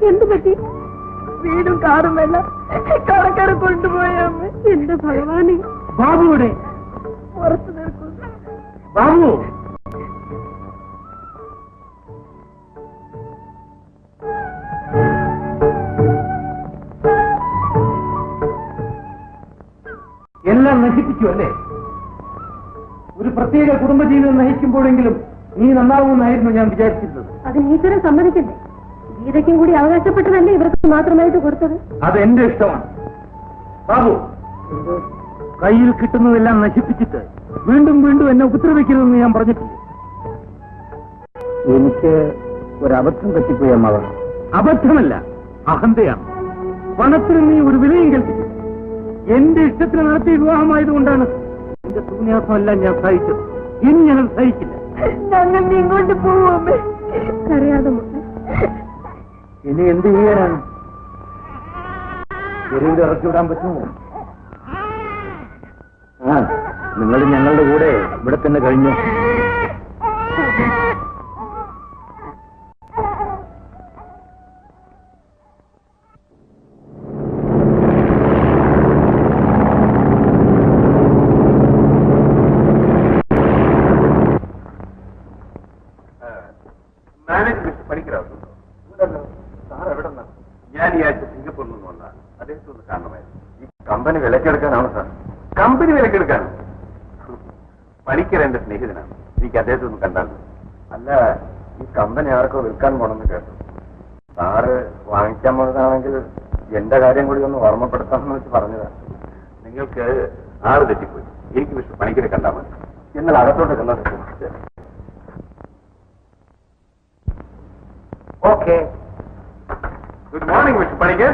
എന്ത് പറ്റി? വീടും കാറും എല്ലാം കടക്കാരെ കൊണ്ടുപോയാമ്മ. എന്റെ ഭഗവാനെ. ബാബുവിടെ പുറത്തു നിൽക്കുന്നു. ബാബു എല്ലാം നശിപ്പിച്ചു അല്ലേ? ഒരു പ്രത്യേക കുടുംബജീവിതം നയിക്കുമ്പോഴെങ്കിലും നീ നന്നാവുമെന്നായിരുന്നു ഞാൻ വിചാരിച്ചിരുന്നത്. അത് ഈശ്വരൻ സമ്മതിക്കണ്ടേ? ഗീതയ്ക്കും കൂടി അവകാശപ്പെട്ടതല്ലേ ഇവർക്ക് മാത്രമായിട്ട് കൊടുത്തത്? അത് എന്റെ ഇഷ്ടമാണ്. ബാബു, കയ്യിൽ കിട്ടുന്നതെല്ലാം നശിപ്പിച്ചിട്ട് വീണ്ടും വീണ്ടും എന്നെ ഉപദ്രവിക്കരുതെന്ന് ഞാൻ പറഞ്ഞിട്ടില്ലേ? എനിക്ക് ഒരബദ്ധം പറ്റിപ്പോയി അമ്മാവ. അബദ്ധമല്ല, അഹന്തയാണ്. പണത്തിന് നീ ഒരു വിലയും കൽപ്പിച്ചു. എന്റെ ഇഷ്ടത്തിന് നടത്തിയ വിവാഹമായതുകൊണ്ടാണ് എന്റെ സൂന്യാസമെല്ലാം ഞാൻ സഹിച്ചത്. ഇനി ഞാൻ സഹിക്കില്ല. ഞങ്ങൾ ഇങ്ങോട്ട് പോവുമേ. അറിയാതെ ഇനി എന്ത് ചെയ്യാനാണ്? തെരുവിൽ ഇറക്കിവിടാൻ പറ്റുമോ? ആ, നിങ്ങൾ ഞങ്ങളുടെ കൂടെ ഇവിടെ തന്നെ കഴിഞ്ഞു. ഞാൻ ഈ ആഴ്ച സിംഗപ്പൂരിൽ നിന്ന് വന്നാൽ അദ്ദേഹത്തിന് കാരണമായിരുന്നു. ഈ കമ്പനി വിലക്കെടുക്കാനാണ് സാർ. കമ്പനി വിലക്കെടുക്കാൻ? പണിക്കർ എന്റെ സ്നേഹിതനാണ്. എനിക്ക് അദ്ദേഹത്തെ ഒന്ന് കണ്ടാൽ. അല്ല, ഈ കമ്പനി ആർക്കോ വിൽക്കാൻ പോണെന്ന് കേട്ടു. സാറ് വാങ്ങിക്കാൻ പോയതാണെങ്കിൽ എന്റെ കാര്യം കൂടി ഒന്ന് ഓർമ്മപ്പെടുത്താമെന്ന് വെച്ച് പറഞ്ഞതാണ്. നിങ്ങൾക്ക് ആറ് തെറ്റിപ്പോയി. എനിക്ക് മിസ്റ്റർ പണിക്കരെ കണ്ടാൽ മതി. എന്നാൽ അകത്തോട്ട് ചെന്നത്. Okay. Good morning, Mr. Panikkar.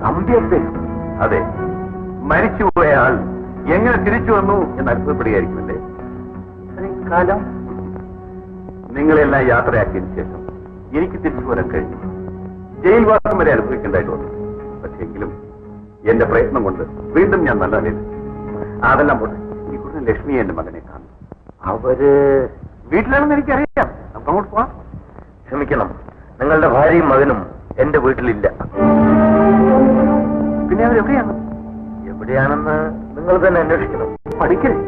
അന്ത്യത്തെ? അതെ, മരിച്ചുപോയ ആൾ എങ്ങനെ തിരിച്ചു വന്നു എന്ന് അത്ഭുതപ്പെടുകയായിരിക്കുമല്ലേ? ഇത്രയും കാലം നിങ്ങളെല്ലാം യാത്രയാക്കിയതിനു ശേഷം എനിക്ക് തിരിച്ചു വരാൻ കഴിഞ്ഞു. ജയിൽവാസം വരെ അനുഭവിക്കേണ്ടതായിട്ട് വന്നു. പക്ഷെങ്കിലും എന്റെ പ്രയത്നം കൊണ്ട് വീണ്ടും ഞാൻ നല്ലതല്ലേ. അതെല്ലാം പോട്ടെ, ഈ കുറിച്ച് ലക്ഷ്മി എന്റെ മകനെ കാണും. അവര് വീട്ടിലാണെന്ന് എനിക്കറിയാം. നമുക്ക് അങ്ങോട്ട് പോവാം. ക്ഷമിക്കണം, നിങ്ങളുടെ ഭാര്യയും മകനും എന്റെ വീട്ടിലില്ല. പിന്നെ അവരെവിടെയാണ്? എവിടെയാണെന്ന് നിങ്ങൾ തന്നെ അന്വേഷിക്കണം. പഠിക്കരുത്.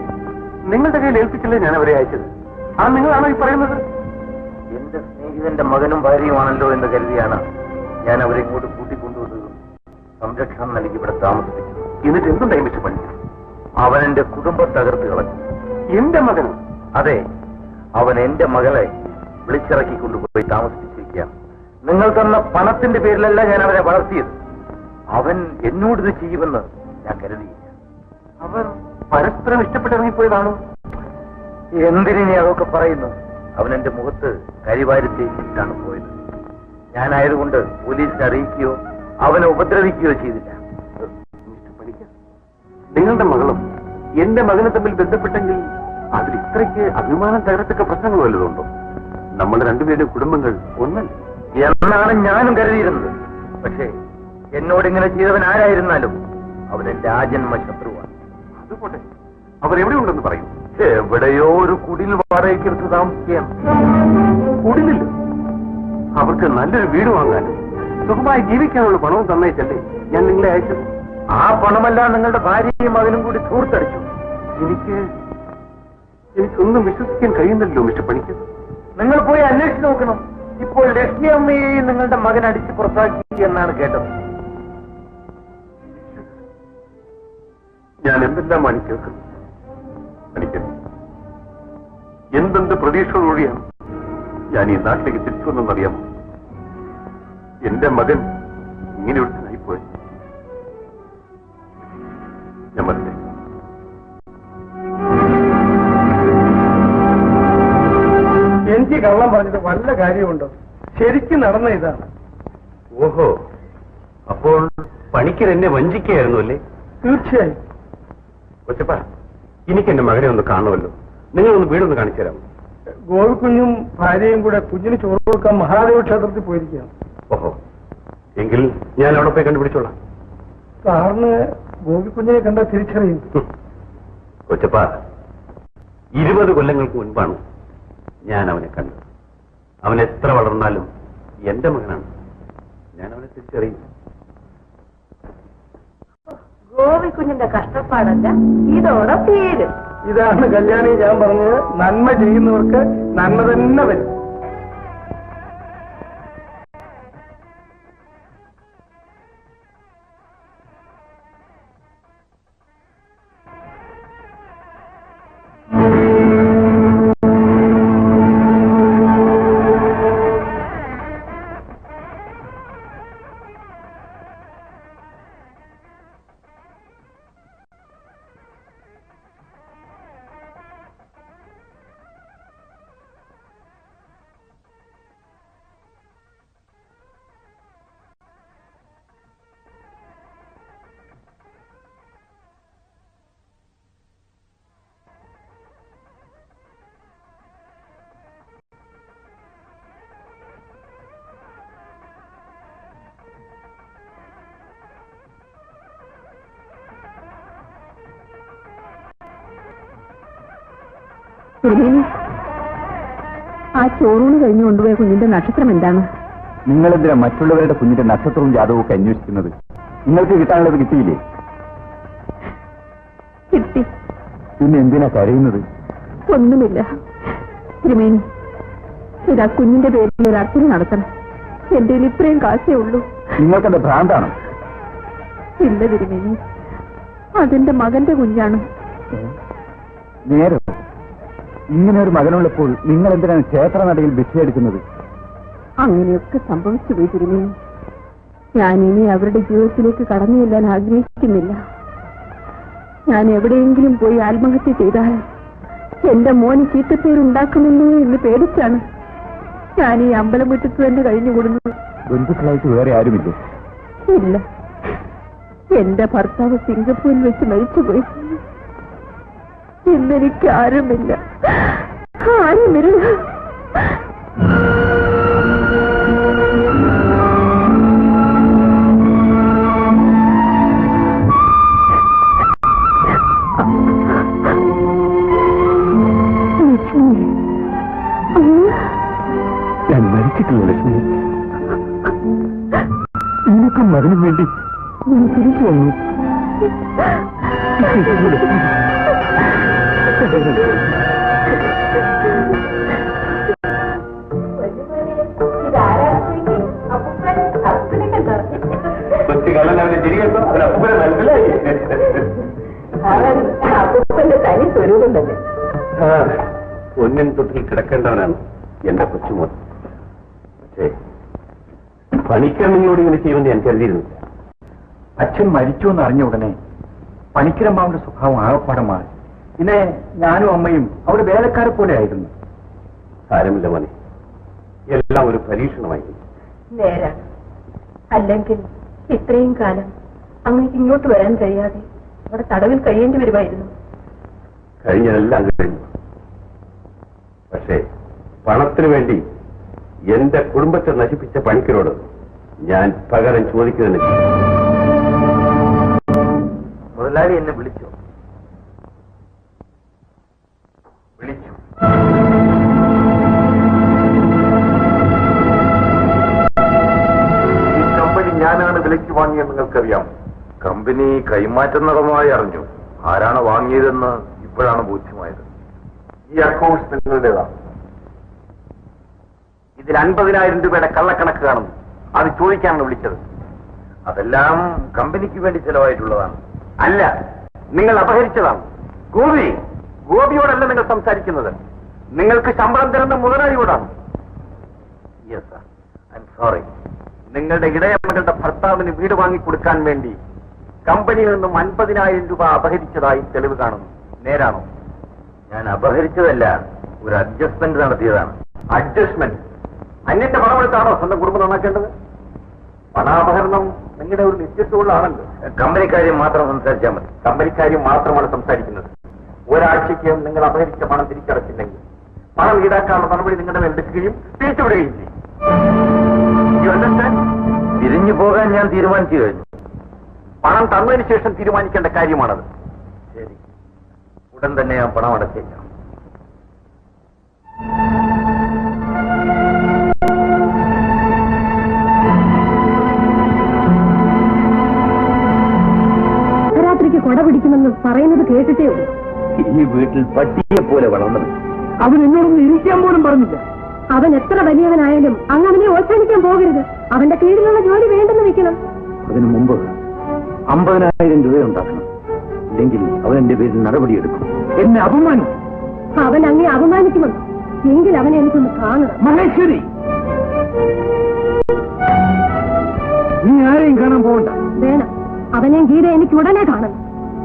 നിങ്ങളുടെ കയ്യിൽ ഏൽപ്പിച്ചല്ലേ ഞാൻ അവരെ അയച്ചത്. ആ നിങ്ങളാണോ ഈ പറയുന്നത്? എന്റെ സ്നേഹിതന്റെ മകനും ഭാര്യയുമാണല്ലോ എന്ന് കരുതിയാണ് ഞാൻ അവരെ ഇങ്ങോട്ട് കൂട്ടിക്കൊണ്ടുവന്നത്. സംരക്ഷണം നൽകി ഇവിടെ താമസിപ്പിച്ചു. എന്നിട്ട് എന്തുണ്ടായി മിസ്റ്റർ പണിക്കർ? അവൻ എന്റെ കുടുംബം തകർത്ത് കളഞ്ഞു. എന്റെ മകനും? അതെ, അവൻ എന്റെ മകളെ വിളിച്ചിറക്കി കൊണ്ടുപോയി താമസിപ്പിച്ചിരിക്കുകയാണ്. നിങ്ങൾ തന്ന പണത്തിന്റെ പേരിലല്ല ഞാൻ അവരെ വളർത്തിയത്. അവൻ എന്നോട് ഇത് ചെയ്യുമെന്ന് ഞാൻ കരുതിയില്ല. അവർ പരസ്പരം ഇഷ്ടപ്പെട്ടിറങ്ങിപ്പോയതാണോ? എന്തിനെ അതൊക്കെ പറയുന്നു? അവൻ എന്റെ മുഖത്ത് കരിവാരി തേച്ചിട്ടാണ് പോയത്. ഞാനായതുകൊണ്ട് പോലീസിനെ അറിയിക്കുകയോ അവനെ ഉപദ്രവിക്കുകയോ ചെയ്തില്ല. മിസ്റ്റർ പണിക്കർ, നിങ്ങളുടെ മകളും എന്റെ മകനും തമ്മിൽ ബന്ധപ്പെട്ടെങ്കിൽ അതിൽ ഇത്രയ്ക്ക് അഭിമാനം തകരത്തക്ക പ്രശ്നങ്ങൾ വല്ലതുണ്ടോ? നമ്മുടെ രണ്ടുപേരുടെ കുടുംബങ്ങൾ ഒന്നല്ലേ എന്നാണ് ഞാനും കരുതിയിരുന്നത്. പക്ഷേ എന്നോടിങ്ങനെ ചെയ്തവൻ ആരായിരുന്നാലും അവൻ എന്റെ ആജന്മ ശത്രുവാണ്. അതുപോട്ടെ, അവർ എവിടെയുണ്ടെന്ന് പറയും. എവിടെയോ ഒരു കുടിൽ വാടകയ്ക്കെടുത്ത് താമസിക്കുകയാണ്. കുടിലില്ല. അവർക്ക് നല്ലൊരു വീട് വാങ്ങാനും സുഖമായി ജീവിക്കാനുള്ള പണവും തന്നേച്ചല്ലേ ഞാൻ നിങ്ങളെ അയച്ചത്. ആ പണമെല്ലാം നിങ്ങളുടെ ഭാര്യയും മകനും കൂടി ധൂർത്തടിച്ചു. എനിക്ക് എനിക്കൊന്നും വിശ്വസിക്കാൻ കഴിയുന്നല്ലോ മിസ്റ്റർ പണിക്കർ. നിങ്ങൾ പോയി അന്വേഷിച്ച് നോക്കണം. ഇപ്പോൾ ലക്ഷ്മി അമ്മയെ നിങ്ങളുടെ മകൻ അടിച്ച് പുറത്താക്കി എന്നാണ് കേട്ടത്. ഞാൻ എന്തെല്ലാമാണ് കേൾക്കുന്നത്. പണിക്കർ, എന്തെന്ത് പ്രതീക്ഷയോടുകൂടിയാണ് ഞാൻ ഈ നാട്ടിലേക്ക് തിരിച്ചു വന്നെന്നറിയാമോ? എന്റെ മകൻ ഇങ്ങനെ ഒരുത്തനായിപ്പോയി. ഞാൻ വരട്ടെ. എനിക്ക് കള്ളം പറഞ്ഞത് വല്ല കാര്യമുണ്ടോ? ശരിക്കും നടന്ന ഇതാണ്. ഓഹോ, അപ്പോൾ പണിക്കർ എന്നെ വഞ്ചിക്കുകയായിരുന്നു അല്ലേ? തീർച്ചയായും. കൊച്ചപ്പ, എനിക്ക് എന്റെ മകനെ ഒന്ന് കാണുമല്ലോ. നിങ്ങളൊന്ന് വീടൊന്ന് കാണിച്ചു തരാമോ? ഗോവിക്കുഞ്ഞും ഭാര്യയും കൂടെ കുഞ്ഞിന് ചോറ് കൊടുക്കാൻ മഹാദേവ ക്ഷേത്രത്തിൽ പോയിരിക്കുകയാണ്. ഓഹോ, എങ്കിൽ ഞാൻ അവിടെ പോയി കണ്ടുപിടിച്ചോളാം. സാറിന് ഗോപിക്കുഞ്ഞിനെ കണ്ടാൽ തിരിച്ചറിയും. കൊച്ചപ്പ, 20 കൊല്ലങ്ങൾക്ക് മുൻപാണ് ഞാൻ അവനെ കണ്ടത്. അവൻ എത്ര വളർന്നാലും എന്റെ മകനാണ്. ഞാൻ അവനെ തിരിച്ചറിയും. ഗോപിക്കുഞ്ഞിന്റെ കഷ്ടപ്പാടല്ല ഇതോടെ തീരും. ഇതാണ് കല്യാണി ഞാൻ പറഞ്ഞത്. നന്മ ചെയ്യുന്നവർക്ക് നന്മ തന്നെ വരും. ആ ചോറൂണ് കഴിഞ്ഞു കൊണ്ടുപോയ കുഞ്ഞിന്റെ നക്ഷത്രം എന്താണ്? നിങ്ങളെന്തിനാ മറ്റുള്ളവരുടെ കുഞ്ഞിന്റെ നക്ഷത്രവും ജാതകവും ഒക്കെ അന്വേഷിക്കുന്നത്? നിങ്ങൾക്ക് കിട്ടാനുള്ളത് കിട്ടിയില്ലേ? കിട്ടി. പിന്നെ എന്തിനാ കരയുന്നത്? ഒന്നുമില്ല തിരുമേനി. ഇതാ കുഞ്ഞിന്റെ പേരിൽ ഒരു അർച്ചന നടത്തണം. എന്റെ ഇത്രയും കാശേ ഉള്ളൂ. നിങ്ങൾക്കെന്താ ഭ്രാന്താണോ? ഇല്ല തിരുമേനി, അതെന്റെ മകന്റെ കുഞ്ഞാണ്. നേരോ? ഇങ്ങനെ ഒരു മകനുള്ളപ്പോൾ നിങ്ങൾ എന്തിനാണ് ക്ഷേത്രനടയിൽ ഭിക്ഷയെടുക്കുന്നത്? അങ്ങനെയൊക്കെ സംഭവിച്ചു പോയി തിരുമേനി. ഞാനിനി അവരുടെ ജീവിതത്തിലേക്ക് കടന്നു ചെല്ലാൻ ആഗ്രഹിക്കുന്നില്ല. ഞാൻ എവിടെയെങ്കിലും പോയി ആത്മഹത്യ ചെയ്താൽ എന്റെ മോന് ചീത്തപ്പേരുണ്ടാക്കുമെന്നോ എന്ന് പേടിച്ചാണ് ഞാൻ ഈ അമ്പലം വിട്ടിട്ട് തന്നെ കഴിഞ്ഞുകൂടുന്നത്. ബന്ധുക്കളായിട്ട് വേറെ ആരുമില്ലേ? ഇല്ല, എന്റെ ഭർത്താവ് സിംഗപ്പൂരിൽ വെച്ച് മരിച്ചുപോയി. ഇന്നെനിക്ക് ആരുമില്ല, ആരുമില്ല. ഞാൻ മരിച്ചിട്ടില്ല ലക്ഷ്മി. നിനക്കും മകനും വേണ്ടി ഞാൻ തിരിച്ചു വന്നു. തനി സ്വരൂപം തന്നെ. ഒന്നിൻ തൊട്ടിൽ കിടക്കേണ്ടവനാണ് എന്റെ കൊച്ചുമോൻ. പക്ഷേ പണിക്കർ നിങ്ങളോട് ഇങ്ങനെ ചെയ്യുമെന്ന് ഞാൻ കരുതിയിരുന്നില്ല. അച്ഛൻ മരിച്ചു എന്ന് അറിഞ്ഞ ഉടനെ പണിക്കരമ്മാവിന്റെ സ്വഭാവം ആകപ്പാടെ മാറി. പിന്നെ ഞാനും അമ്മയും അവിടെ വേലക്കാരെ പോലെ ആയിരുന്നു. സാരമില്ല മോനെ, എല്ലാം ഒരു പരീക്ഷണമായിരുന്നു. നേരാണ്. അല്ലെങ്കിൽ ഇത്രയും കാലം അങ്ങേക്ക് ഇങ്ങോട്ട് വരാൻ കഴിയാതെ അവിടെ തടവിൽ കഴിയേണ്ടി വരുമായിരുന്നു. കഴിഞ്ഞതെല്ലാം കഴിഞ്ഞു. പക്ഷേ പണത്തിനു വേണ്ടി എന്റെ കുടുംബത്തെ നശിപ്പിച്ച പണിക്കരോട് ഞാൻ പകരം ചോദിക്കുന്നില്ല. മുതലാളി എന്നെ വിളിച്ചോ? വിളിച്ചു. ഈ കമ്പനി ഞാനാണ് വിലയ്ക്ക് വാങ്ങിയെന്ന് നിങ്ങൾക്കറിയാം. കമ്പനി കൈമാറ്റം നടന്നതായി അറിഞ്ഞു. ആരാണ് വാങ്ങിയതെന്ന് ഇപ്പോഴാണ് ബോധ്യമായത്. ഈ അക്കൗണ്ട്സ് നിങ്ങളുടേതാണ്. ഇതിൽ 50,000 രൂപയുടെ കള്ളക്കണക്ക് കാണുന്നു. അത് ചോദിക്കാനാണ് വിളിച്ചത്. അതെല്ലാം കമ്പനിക്ക് വേണ്ടി ചെലവായിട്ടുള്ളതാണ്. അല്ല, നിങ്ങൾ അപഹരിച്ചതാണ്. ഗോപിയോടല്ല നിങ്ങൾ സംസാരിക്കുന്നത്. നിങ്ങൾക്ക് ശമ്പളം തരുന്ന മുതലാളിയോടാണ്. Yes sir, I'm sorry. നിങ്ങളുടെ ഇടയമകളുടെ ഭർത്താവിന് വീട് വാങ്ങിക്കൊടുക്കാൻ വേണ്ടി കമ്പനിയിൽ നിന്നും 50,000 രൂപ അപഹരിച്ചതായി തെളിവ് കാണുന്നു. നേരാണോ? ഞാൻ അപഹരിച്ചതല്ല, ഒരു അഡ്ജസ്റ്റ്മെന്റ് നടത്തിയതാണ്. അഡ്ജസ്റ്റ്മെന്റ്? അന്യന്റെ പണമെടുത്താണോ സ്വന്തം കുടുംബം നന്നാക്കേണ്ടത്? പണാപഹരണം നിങ്ങളുടെ ഒരു നിശ്ചിതമുള്ളതാണല്ലോ. കമ്പനിക്കാര്യം മാത്രം സംസാരിച്ചാൽ മതി. കമ്പനിക്കാര്യം മാത്രമാണ് സംസാരിക്കുന്നത്. ഒരാഴ്ചയ്ക്ക് നിങ്ങൾ അപഹരിച്ച പണം തിരിച്ചടച്ചില്ലെങ്കിൽ പണം ഈടാക്കാനുള്ള നടപടി നിങ്ങളുടെ മേൽ എടുക്കുകയും തിരിച്ചുവിടുകയും ചെയ്യും. തിരിഞ്ഞു പോകാൻ ഞാൻ തീരുമാനിച്ചു കഴിഞ്ഞു. പണം തന്നതിന് ശേഷം തീരുമാനിക്കേണ്ട കാര്യമാണത്. ശരി, ഉടൻ തന്നെ ഞാൻ പണം അടച്ചേക്കാം. രാത്രിക്ക് കൊട പിടിക്കുമെന്ന് പറയുന്നത് കേട്ടിട്ടേ ഉള്ളൂ. ഈ വീട്ടിൽ പട്ടിയെ പോലെ വളർന്നത്. അവൻ എന്നോടൊന്ന് ഇരിക്കാൻ പോലും പറഞ്ഞില്ല. അവൻ എത്ര വലിയവനായാലും അങ്ങ് അവനെ ഓർക്കാനിക്കാൻ പോകരുത്. അവന്റെ കീഴിലുള്ള ജോലി വേണ്ടെന്ന് വെക്കണം. അതിനു മുമ്പ് 50,000 രൂപ ഉണ്ടാക്കണം. ഇല്ലെങ്കിൽ അവൻ എന്റെ പേരിൽ നടപടിയെടുക്കും. എന്നെ അപമാനിക്കും. അവൻ അങ്ങേ അപമാനിക്കുമെന്ന്. എങ്കിൽ അവനെ എനിക്കൊന്ന് കാണണം. മഹേശ്വരി, നീ ആരെയും കാണാൻ പോകണ്ട. വേണം. അവനെയും ഗീത എനിക്ക് ഉടനെ കാണണം.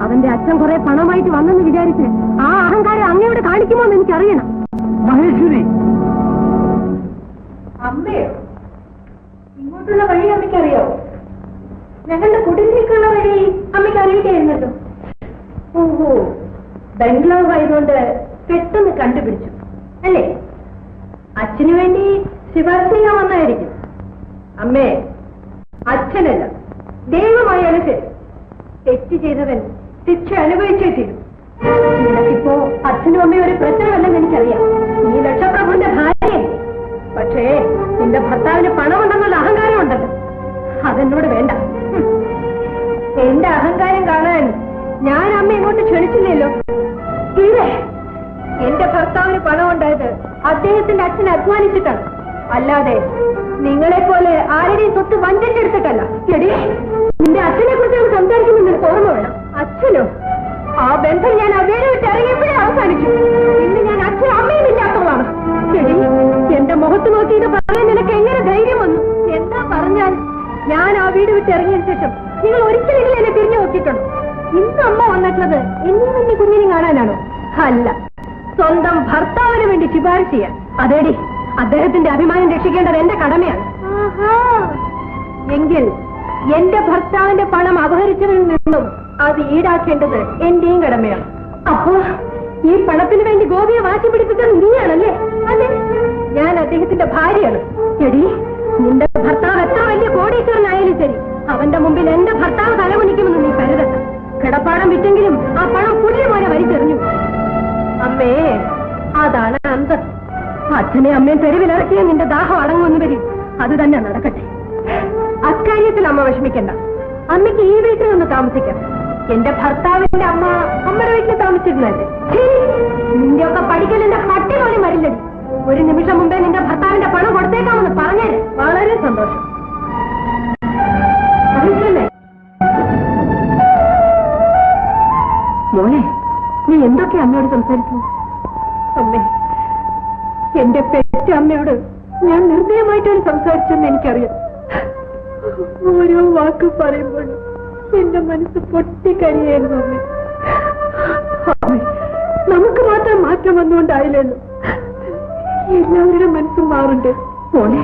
അവന്റെ അച്ഛൻ കുറെ പണമായിട്ട് വന്നെന്ന് വിചാരിച്ച് ആ അഹങ്കാരം അങ്ങയോട് കാണിക്കുമോ എന്ന് എനിക്കറിയണം. മഹേശ്വരി, അമ്മയോ? ഇങ്ങോട്ടുള്ള വഴി അമ്മയ്ക്കറിയാവോ? ഞങ്ങളുടെ കുടിലേക്കുള്ള വഴി അമ്മയ്ക്ക് അറിയിക്കായിരുന്നല്ലോ. ഓഹോ, ബംഗ്ലാവ് ആയതുകൊണ്ട് പെട്ടെന്ന് കണ്ടുപിടിച്ചു അല്ലേ? അച്ഛനു വേണ്ടി ശുപാർശ ചെയ്യാൻ വന്നായിരിക്കും. അമ്മേ, അച്ഛനല്ല, ദൈവമായാലും ശരി, തെറ്റ് ചെയ്തവൻ ശിക്ഷ അനുഭവിച്ചേ തീരും. നിനക്കിപ്പോ അച്ഛനും അമ്മയും ഒരു പ്രശ്നമല്ലെന്ന് എനിക്കറിയാം. നീ ലക്ഷപ്രഭുവിന്റെ ഭാര്യയല്ലേ? പക്ഷേ നിന്റെ ഭർത്താവിന് പണമുണ്ടെന്നുള്ള അഹങ്കാരം ഉണ്ടല്ലോ, അതെന്നോട് വേണ്ട. എന്റെ അഹങ്കാരം കാണാൻ ഞാൻ അമ്മ ഇങ്ങോട്ട് ക്ഷണിച്ചില്ലല്ലോ. ഇല്ലേ, എന്റെ ഭർത്താവിന് പണം ഉണ്ടായത് അദ്ദേഹത്തിന്റെ അച്ഛൻ അധ്വാനിച്ചിട്ടാണ്, അല്ലാതെ നിങ്ങളെപ്പോലെ ആരുടെയും സ്വത്ത് വഞ്ചിച്ചെടുത്തിട്ടല്ല. എടി, നിന്റെ അച്ഛനെ കുറിച്ച് സംസാരിക്കുമ്പോൾ നിനക്ക് ഓർമ്മ വേണം. അച്ഛനോ? ആ ബന്ധം ഞാൻ അവരെ വിട്ട് ഇറങ്ങിയപ്പോഴേ അവസാനിച്ചു. ഇന്ന് ഞാൻ അച്ഛനും അമ്മയും ഇല്ലാത്തവളാണ്. എടി, എന്റെ മുഖത്ത് നോക്കി ഇത് പറയാൻ നിനക്ക് എങ്ങനെ ധൈര്യം വന്നു? എന്താ പറഞ്ഞാൽ ഞാൻ ആ വീട് വിട്ട് ഇറങ്ങിയതിനു ശേഷം നിങ്ങൾ ഒരിക്കലെങ്കിലും എന്നെ തിരിഞ്ഞു നോക്കിയിട്ടുണ്ടോ? ഇന്ന് അമ്മ വന്നിട്ടുള്ളത് എന്നും എന്നെ കുഞ്ഞിനെ കാണാനാണോ? അല്ല, സ്വന്തം ഭർത്താവിന് വേണ്ടി ശുപാർശ ചെയ്യാൻ. അതേടി, അദ്ദേഹത്തിന്റെ അഭിമാനം രക്ഷിക്കേണ്ടത് എന്റെ കടമയാണ്. എങ്കിൽ എന്റെ ഭർത്താവിന്റെ പണം അപഹരിച്ചവരിൽ നിന്നും അത് ഈടാക്കേണ്ടത് എന്റെയും കടമയാണ്. അപ്പോ ഈ പണത്തിന് വേണ്ടി ഗോപിയെ വാശി പിടിപ്പിച്ചത് നീയാണല്ലേ? അല്ലേ? ഞാൻ അദ്ദേഹത്തിന്റെ ഭാര്യയാണ്. എടി, നിന്റെ ഭർത്താവ് എത്ര വലിയ കോടീശ്വരനായാലും ശരി, അവന്റെ മുമ്പിൽ എന്റെ ഭർത്താവ് തലമുണിക്കുമെന്ന് നീ കരുതണ്ട. കിടപ്പാടം വിറ്റെങ്കിലും ആ പണം പുല്ല് പോലെ വലിച്ചെറിഞ്ഞു. അമ്മേ, അതാണ് അന്തം. അച്ഛനെ അമ്മയും തെരുവിലിറക്കിയ നിന്റെ ദാഹം അടങ്ങുമെന്ന് വരും. അത് തന്നെ നടക്കട്ടെ. അക്കാര്യത്തിൽ അമ്മ വിഷമിക്കണ്ട. അമ്മയ്ക്ക് ഈ വീട്ടിൽ നിന്ന് താമസിക്കാം. എന്റെ ഭർത്താവിന്റെ അമ്മ അമ്മയുടെ വീട്ടിൽ താമസിച്ചിരുന്നല്ലേ? നിന്റെയൊക്കെ പഠിക്കൽ എന്റെ പട്ടി പോലും വരില്ലടി. ഒരു നിമിഷം മുമ്പേ നിന്റെ ഭർത്താവിന്റെ പണം കൊടുത്തേക്കാമെന്ന് പറഞ്ഞേര്. വളരെ സന്തോഷം. മോനെ, നീ എന്തൊക്കെ അമ്മയോട് സംസാരിച്ചു? അമ്മേ, എന്റെ പെറ്റ അമ്മയോട് ഞാൻ നിർദ്ദയമായിട്ടാണ് സംസാരിച്ചെന്ന് എനിക്കറിയാം. ഓരോ വാക്ക് പറയുമ്പോഴും എന്റെ മനസ്സ് പൊട്ടിക്കരിയായിരുന്നു. അമ്മേ, നമുക്ക് മാത്രം മാറ്റം വന്നുകൊണ്ടായില്ലല്ലോ, എല്ലാവരുടെ മനസ്സും മാറുണ്ട് മോനെ.